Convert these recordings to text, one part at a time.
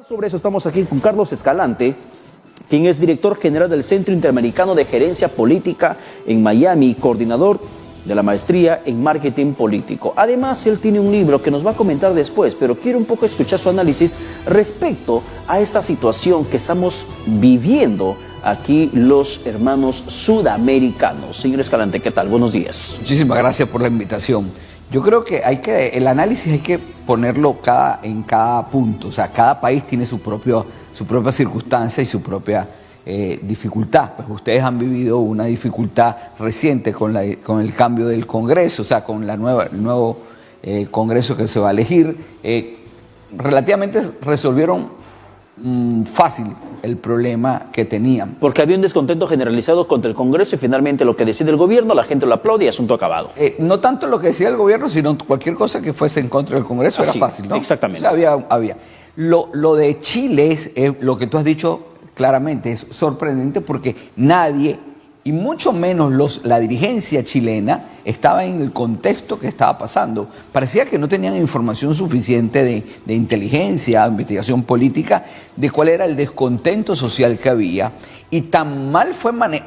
Sobre eso estamos aquí con Carlos Escalante, quien es director general del Centro Interamericano de Gerencia Política en Miami y coordinador de la maestría en marketing político. Además, él tiene un libro que nos va a comentar después, pero quiero un poco escuchar su análisis respecto a esta situación que estamos viviendo aquí los hermanos sudamericanos. Señor Escalante, ¿qué tal? Buenos días. Muchísimas gracias por la invitación. Yo creo que el análisis hay que ponerlo en cada punto. O sea, cada país tiene su propia circunstancia y su propia dificultad. Pues ustedes han vivido una dificultad reciente con el cambio del Congreso, o sea, con el nuevo Congreso que se va a elegir. Relativamente resolvieron fácil el problema que tenían. Porque había un descontento generalizado contra el Congreso y finalmente lo que decide el gobierno, la gente lo aplaude y asunto acabado. No tanto lo que decía el gobierno, sino cualquier cosa que fuese en contra del Congreso era fácil, ¿no? Exactamente. O sea, había. Lo de Chile es lo que tú has dicho claramente, es sorprendente porque nadie, y mucho menos la dirigencia chilena, estaba en el contexto que estaba pasando. Parecía que no tenían información suficiente de inteligencia, investigación política, de cuál era el descontento social que había. Y tan mal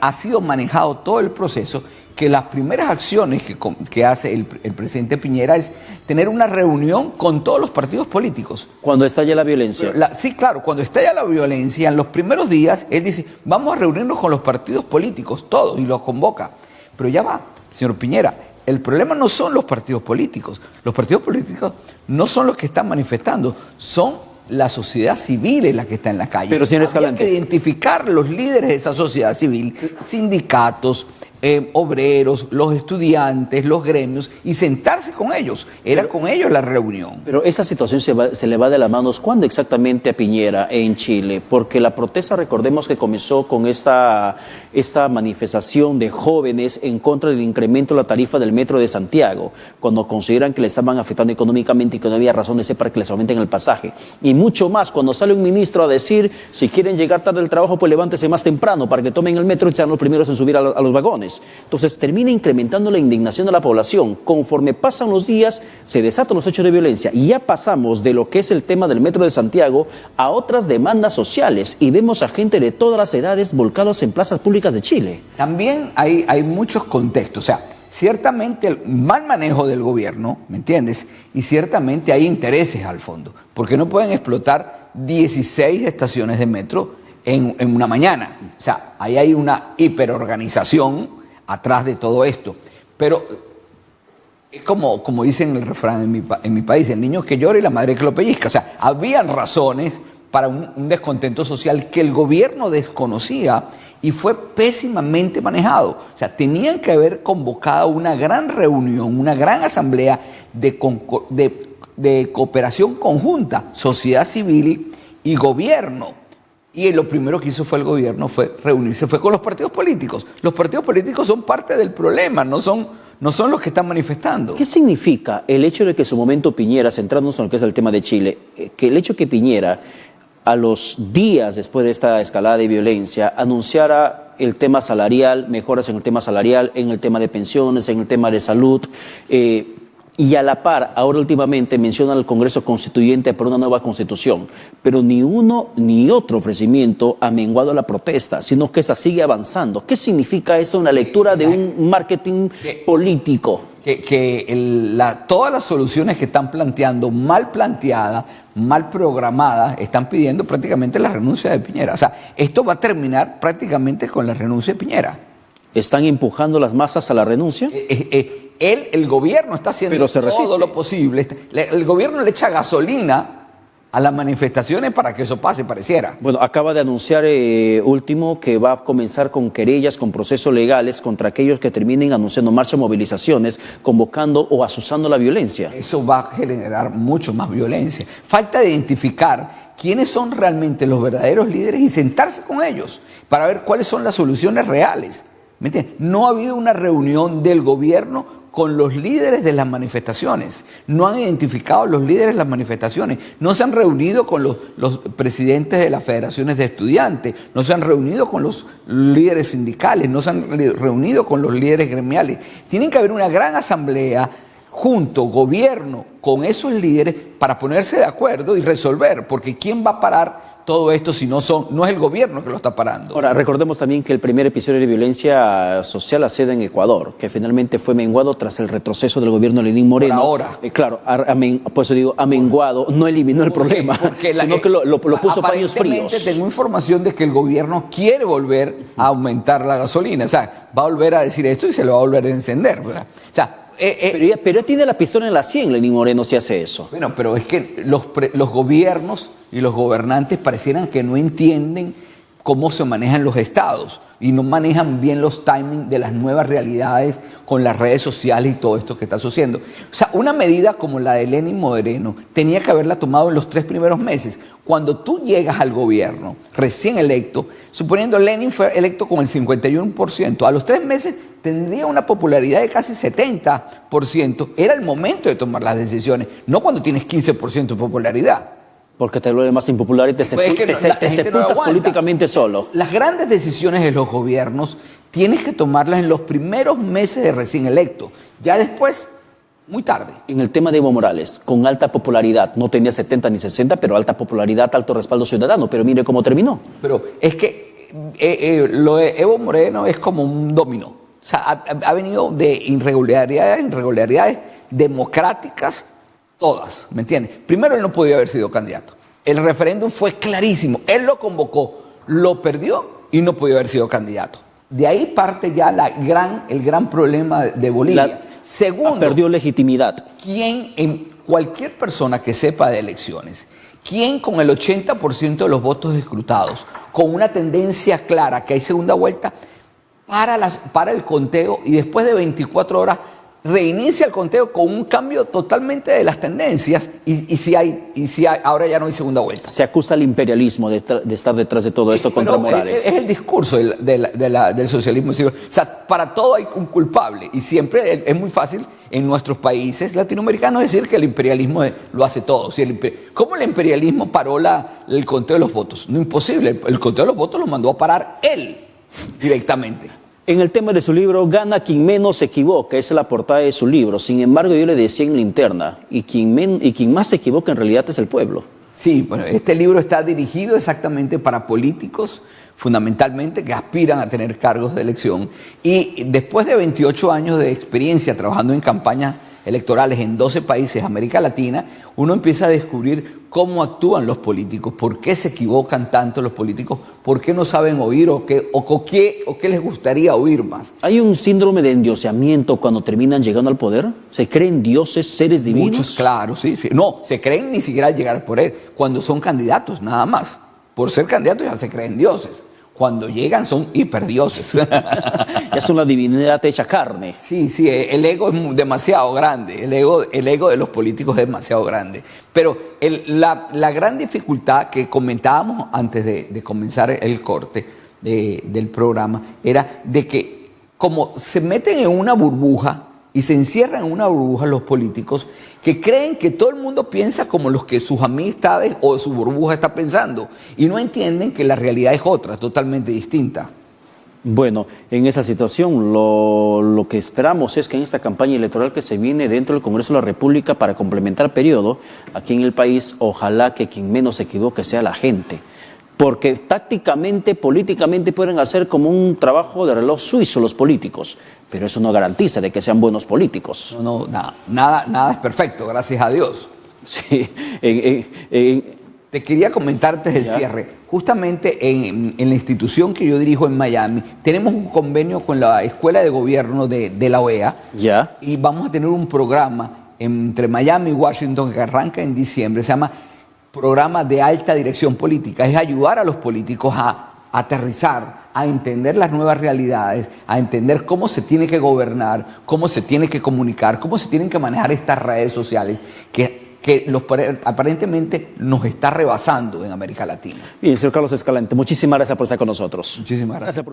ha sido manejado todo el proceso que las primeras acciones que hace el presidente Piñera es tener una reunión con todos los partidos políticos. Cuando estalla la violencia. Sí, claro, cuando estalla la violencia, en los primeros días, él dice, vamos a reunirnos con los partidos políticos, todos, y los convoca. Pero ya va, señor Piñera, el problema no son los partidos políticos. Los partidos políticos no son los que están manifestando, son la sociedad civil es la que está en la calle. Pero, señor Escalante, hay que identificar los líderes de esa sociedad civil, sindicatos, obreros, los estudiantes, los gremios, y sentarse con ellos. Era con ellos la reunión. Pero esa situación se le va de las manos. ¿Cuándo exactamente a Piñera en Chile? Porque la protesta, recordemos que comenzó con esta manifestación de jóvenes en contra del incremento de la tarifa del metro de Santiago, cuando consideran que le estaban afectando económicamente y que no había razón de ser para que les aumenten el pasaje. Y mucho más, cuando sale un ministro a decir, si quieren llegar tarde al trabajo, pues levántese más temprano para que tomen el metro y sean los primeros en subir a los vagones. Entonces termina incrementando la indignación de la población. Conforme pasan los días, se desatan los hechos de violencia y ya pasamos de lo que es el tema del metro de Santiago a otras demandas sociales y vemos a gente de todas las edades volcados en plazas públicas de Chile. También hay muchos contextos, o sea, ciertamente el mal manejo del gobierno, ¿me entiendes? Y ciertamente hay intereses al fondo, porque no pueden explotar 16 estaciones de metro en una mañana. O sea, ahí hay una hiperorganización atrás de todo esto. Pero es como dicen el refrán en mi país, el niño que llora y la madre que lo pellizca. O sea, habían razones para un descontento social que el gobierno desconocía y fue pésimamente manejado. O sea, tenían que haber convocado una gran reunión, una gran asamblea de cooperación conjunta, sociedad civil y gobierno. Y lo primero que hizo el gobierno fue reunirse, fue con los partidos políticos. Los partidos políticos son parte del problema, no son los que están manifestando. ¿Qué significa el hecho de que en su momento Piñera, centrándonos en lo que es el tema de Chile, que el hecho que Piñera, a los días después de esta escalada de violencia, anunciara el tema salarial, mejoras en el tema salarial, en el tema de pensiones, en el tema de salud, y a la par, ahora últimamente mencionan al Congreso Constituyente por una nueva constitución, pero ni uno ni otro ofrecimiento ha menguado la protesta, sino que esa sigue avanzando? ¿Qué significa esto en la lectura de un marketing político? Todas las soluciones que están planteando, mal planteadas, mal programadas, están pidiendo prácticamente la renuncia de Piñera. O sea, esto va a terminar prácticamente con la renuncia de Piñera. ¿Están empujando las masas a la renuncia? El gobierno está haciendo todo lo posible. El gobierno le echa gasolina a las manifestaciones para que eso pase, pareciera. Bueno, acaba de anunciar último que va a comenzar con querellas, con procesos legales contra aquellos que terminen anunciando marchas, movilizaciones, convocando o asusando la violencia. Eso va a generar mucho más violencia. Falta de identificar quiénes son realmente los verdaderos líderes y sentarse con ellos para ver cuáles son las soluciones reales. ¿Me entiendes? No ha habido una reunión del gobierno con los líderes de las manifestaciones. No han identificado los líderes de las manifestaciones. No se han reunido con los presidentes de las federaciones de estudiantes. No se han reunido con los líderes sindicales. No se han reunido con los líderes gremiales. Tienen que haber una gran asamblea junto gobierno con esos líderes para ponerse de acuerdo y resolver, porque ¿quién va a parar todo esto si no es el gobierno que lo está parando? Ahora, recordemos también que el primer episodio de violencia social la sede en Ecuador, que finalmente fue menguado tras el retroceso del gobierno de Lenín Moreno. Por ahora. Claro, por eso digo, ha menguado, no eliminó el problema, sino que lo puso paños fríos. Tengo información de que el gobierno quiere volver a aumentar la gasolina, o sea, va a volver a decir esto y se lo va a volver a encender, ¿verdad? O sea, pero ya tiene la pistola en la 100, Lenín Moreno, si hace eso. Bueno, pero es que los gobiernos y los gobernantes parecieran que no entienden cómo se manejan los estados y no manejan bien los timings de las nuevas realidades con las redes sociales y todo esto que está sucediendo. O sea, una medida como la de Lenín Moreno tenía que haberla tomado en los 3 primeros meses. Cuando tú llegas al gobierno recién electo, suponiendo Lenin fue electo con el 51%, a los 3 meses tendría una popularidad de casi 70%. Era el momento de tomar las decisiones, no cuando tienes 15% de popularidad. Porque te vuelve más impopular y te sepultas políticamente solo. Las grandes decisiones de los gobiernos tienes que tomarlas en los primeros meses de recién electo. Ya después, muy tarde. En el tema de Evo Morales, con alta popularidad, no tenía 70 ni 60, pero alta popularidad, alto respaldo ciudadano. Pero mire cómo terminó. Pero es que lo de Evo Moreno es como un dominó. O sea, ha venido de irregularidades democráticas, todas, ¿me entiendes? Primero, él no podía haber sido candidato. El referéndum fue clarísimo. Él lo convocó, lo perdió y no podía haber sido candidato. De ahí parte ya el gran problema de Bolivia. Segundo, perdió legitimidad. Cualquier persona que sepa de elecciones, ¿quién con el 80% de los votos escrutados, con una tendencia clara que hay segunda vuelta, para el conteo y después de 24 horas reinicia el conteo con un cambio totalmente de las tendencias y si hay, ahora ya no hay segunda vuelta? Se acusa al imperialismo de estar detrás de todo esto contra Morales. Es el discurso del socialismo. O sea, para todo hay un culpable y siempre es muy fácil en nuestros países latinoamericanos decir que el imperialismo lo hace todo. ¿Cómo el imperialismo paró el conteo de los votos? No, imposible. El conteo de los votos lo mandó a parar él directamente. En el tema de su libro, gana quien menos se equivoca, esa es la portada de su libro. Sin embargo, yo le decía en la interna, y quien más se equivoca en realidad es el pueblo. Sí, bueno, este libro está dirigido exactamente para políticos, fundamentalmente, que aspiran a tener cargos de elección. Y después de 28 años de experiencia trabajando en campañas electorales en 12 países de América Latina, uno empieza a descubrir cómo actúan los políticos, por qué se equivocan tanto los políticos, por qué no saben oír o qué les gustaría oír más. ¿Hay un síndrome de endioseamiento cuando terminan llegando al poder? ¿Se creen dioses, seres divinos? Muchos, claro, sí. No, se creen ni siquiera al llegar al poder, cuando son candidatos, nada más. Por ser candidatos ya se creen dioses. Cuando llegan son hiperdioses. Ya son la divinidad hecha carne. Sí, el ego es demasiado grande. El ego de los políticos es demasiado grande. Pero la gran dificultad que comentábamos antes de comenzar el corte del programa era de que como se meten en una burbuja y se encierran en una burbuja los políticos que creen que todo el mundo piensa como los que sus amistades o su burbuja está pensando y no entienden que la realidad es otra, totalmente distinta. Bueno, en esa situación lo que esperamos es que en esta campaña electoral que se viene dentro del Congreso de la República para complementar periodo, aquí en el país, ojalá que quien menos se equivoque sea la gente. Porque tácticamente, políticamente pueden hacer como un trabajo de reloj suizo los políticos, pero eso no garantiza de que sean buenos políticos. No, nada es perfecto, gracias a Dios. Sí. Te quería comentar antes del cierre. Justamente en la institución que yo dirijo en Miami, tenemos un convenio con la Escuela de Gobierno de la OEA. Ya. Y vamos a tener un programa entre Miami y Washington que arranca en diciembre, se llama Programa de Alta Dirección Política. Es ayudar a los políticos a aterrizar, a entender las nuevas realidades, a entender cómo se tiene que gobernar, cómo se tiene que comunicar, cómo se tienen que manejar estas redes sociales que aparentemente nos está rebasando en América Latina. Bien, señor Carlos Escalante, muchísimas gracias por estar con nosotros. Muchísimas gracias.